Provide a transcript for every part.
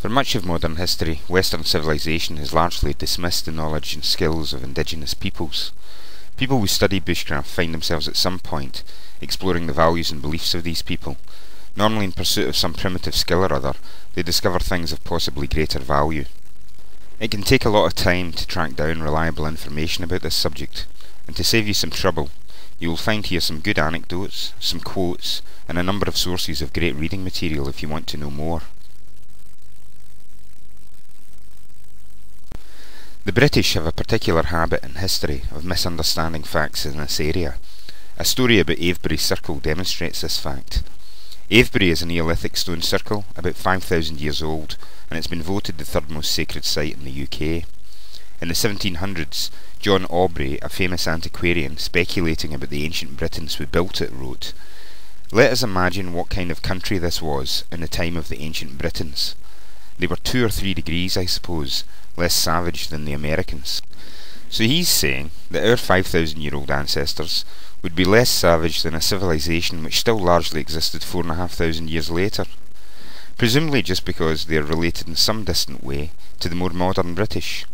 For much of modern history, Western civilization has largely dismissed the knowledge and skills of indigenous peoples. People who study bushcraft find themselves at some point exploring the values and beliefs of these people. Normally in pursuit of some primitive skill or other, they discover things of possibly greater value. It can take a lot of time to track down reliable information about this subject, and to save you some trouble, you will find here some good anecdotes, some quotes, and a number of sources of great reading material if you want to know more. The British have a particular habit in history of misunderstanding facts in this area. A story about Avebury Circle demonstrates this fact. Avebury is a Neolithic stone circle, about 5,000 years old, and it's been voted the third most sacred site in the UK. In the 1700s, John Aubrey, a famous antiquarian speculating about the ancient Britons who built it, wrote, "Let us imagine what kind of country this was in the time of the ancient Britons. They were 2 or 3 degrees, I suppose, less savage than the Americans." So he's saying that our 5,000-year-old ancestors would be less savage than a civilization which still largely existed 4,500 years later, presumably just because they are related in some distant way to the more modern British.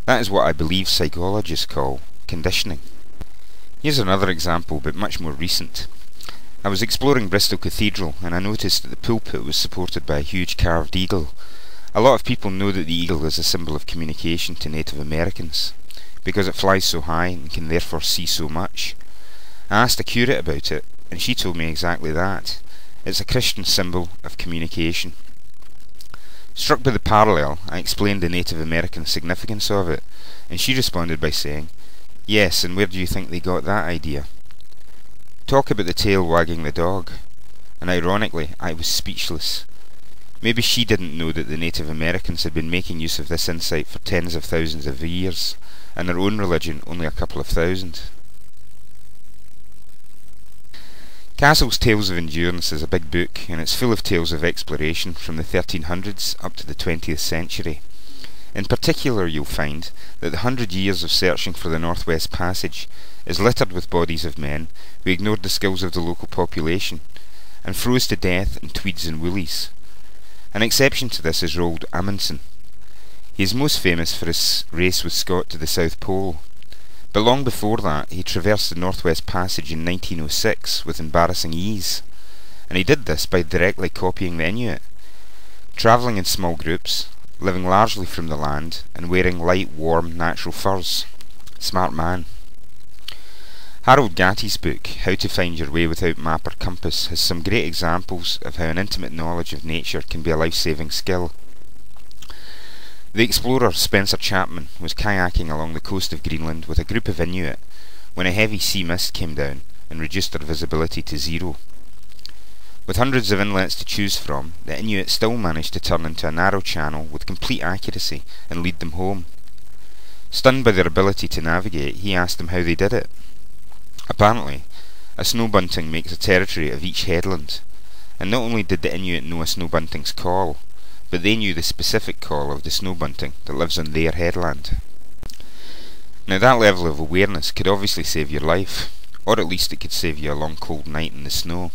That is what I believe psychologists call conditioning. Here's another example, but much more recent. I was exploring Bristol Cathedral and I noticed that the pulpit was supported by a huge carved eagle. A lot of people know that the eagle is a symbol of communication to Native Americans, because it flies so high and can therefore see so much. I asked a curate about it, and she told me exactly that. It's a Christian symbol of communication. Struck by the parallel, I explained the Native American significance of it, and she responded by saying, "Yes, and where do you think they got that idea?" Talk about the tail wagging the dog. And ironically, I was speechless. Maybe she didn't know that the Native Americans had been making use of this insight for tens of thousands of years, and their own religion only a couple of thousand. Castle's Tales of Endurance is a big book, and it's full of tales of exploration from the 1300s up to the 20th century. In particular, you'll find that the 100 years of searching for the Northwest Passage is littered with bodies of men who ignored the skills of the local population, and froze to death in tweeds and woolies. An exception to this is Roald Amundsen. He is most famous for his race with Scott to the South Pole, but long before that he traversed the Northwest Passage in 1906 with embarrassing ease, and he did this by directly copying the Inuit, travelling in small groups, living largely from the land, and wearing light, warm, natural furs. Smart man. Harold Gatti's book, How to Find Your Way Without Map or Compass, has some great examples of how an intimate knowledge of nature can be a life-saving skill. The explorer Spencer Chapman was kayaking along the coast of Greenland with a group of Inuit when a heavy sea mist came down and reduced their visibility to 0. With hundreds of inlets to choose from, the Inuit still managed to turn into a narrow channel with complete accuracy and lead them home. Stunned by their ability to navigate, he asked them how they did it. Apparently, a snow bunting makes a territory of each headland, and not only did the Inuit know a snow bunting's call, but they knew the specific call of the snow bunting that lives on their headland. Now that level of awareness could obviously save your life, or at least it could save you a long cold night in the snow.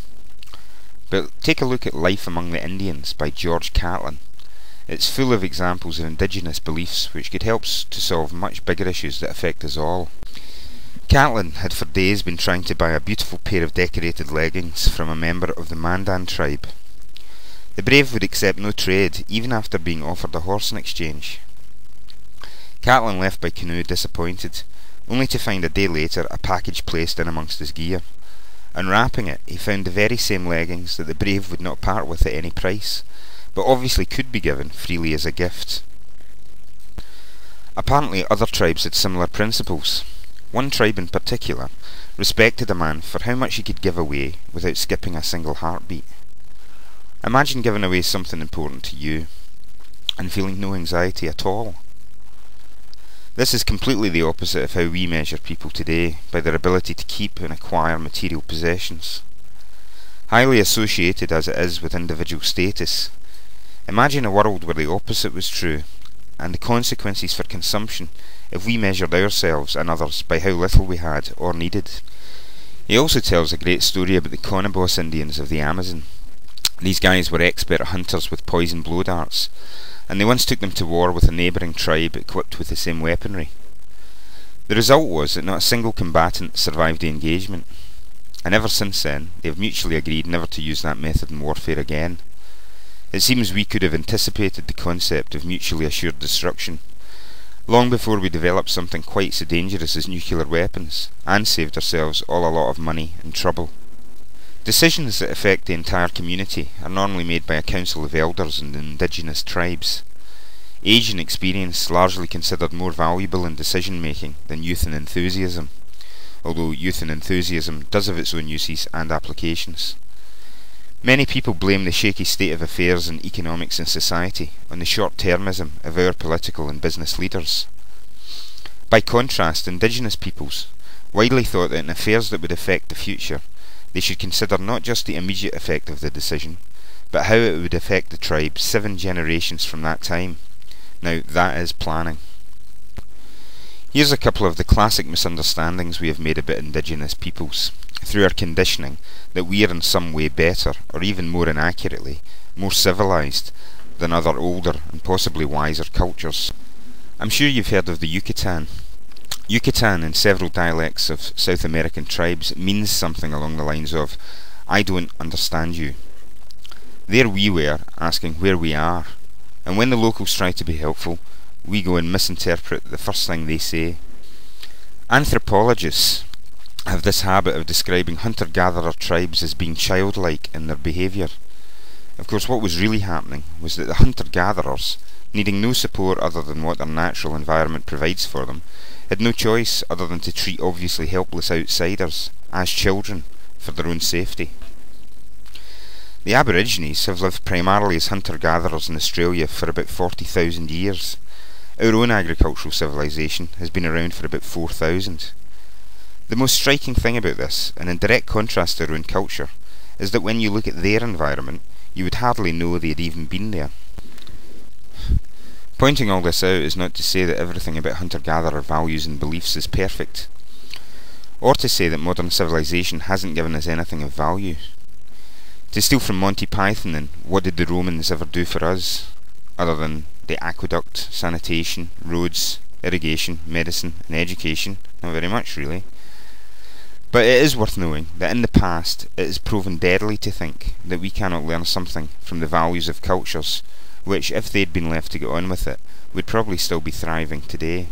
But take a look at Life Among the Indians by George Catlin. It's full of examples of indigenous beliefs which could help to solve much bigger issues that affect us all. Catlin had for days been trying to buy a beautiful pair of decorated leggings from a member of the Mandan tribe. The brave would accept no trade, even after being offered a horse in exchange. Catlin left by canoe disappointed, only to find a day later a package placed in amongst his gear. Unwrapping it, he found the very same leggings that the brave would not part with at any price, but obviously could be given freely as a gift. Apparently other tribes had similar principles. One tribe in particular respected a man for how much he could give away without skipping a single heartbeat. Imagine giving away something important to you, and feeling no anxiety at all. This is completely the opposite of how we measure people today, by their ability to keep and acquire material possessions. Highly associated as it is with individual status, imagine a world where the opposite was true, and the consequences for consumption if we measured ourselves and others by how little we had or needed. He also tells a great story about the Conabos Indians of the Amazon. These guys were expert hunters with poison blow darts, and they once took them to war with a neighbouring tribe equipped with the same weaponry. The result was that not a single combatant survived the engagement, and ever since then they have mutually agreed never to use that method in warfare again. It seems we could have anticipated the concept of mutually assured destruction long before we developed something quite so dangerous as nuclear weapons, and saved ourselves all a lot of money and trouble. Decisions that affect the entire community are normally made by a council of elders and indigenous tribes. Age and experience largely considered more valuable in decision making than youth and enthusiasm, although youth and enthusiasm does have its own uses and applications. Many people blame the shaky state of affairs in economics and society on the short-termism of our political and business leaders. By contrast, indigenous peoples widely thought that in affairs that would affect the future, they should consider not just the immediate effect of the decision, but how it would affect the tribe 7 generations from that time. Now, that is planning. Here's a couple of the classic misunderstandings we have made about indigenous peoples, through our conditioning that we are in some way better, or even more inaccurately, more civilized than other older and possibly wiser cultures. I'm sure you've heard of the Yucatan. Yucatan, in several dialects of South American tribes, means something along the lines of, "I don't understand you." There we were, asking where we are, and when the locals try to be helpful, we go and misinterpret the first thing they say. Anthropologists have this habit of describing hunter-gatherer tribes as being childlike in their behaviour. Of course, what was really happening was that the hunter-gatherers, needing no support other than what their natural environment provides for them, had no choice other than to treat obviously helpless outsiders as children for their own safety. The Aborigines have lived primarily as hunter-gatherers in Australia for about 40,000 years. Our own agricultural civilization has been around for about 4,000. The most striking thing about this, and in direct contrast to our own culture, is that when you look at their environment, you would hardly know they had even been there. Pointing all this out is not to say that everything about hunter-gatherer values and beliefs is perfect, or to say that modern civilization hasn't given us anything of value. To steal from Monty Python and what did the Romans ever do for us, other than the aqueduct, sanitation, roads, irrigation, medicine and education? Not very much, really. But it is worth knowing that in the past it has proven deadly to think that we cannot learn something from the values of cultures which, if they'd been left to get on with it, would probably still be thriving today.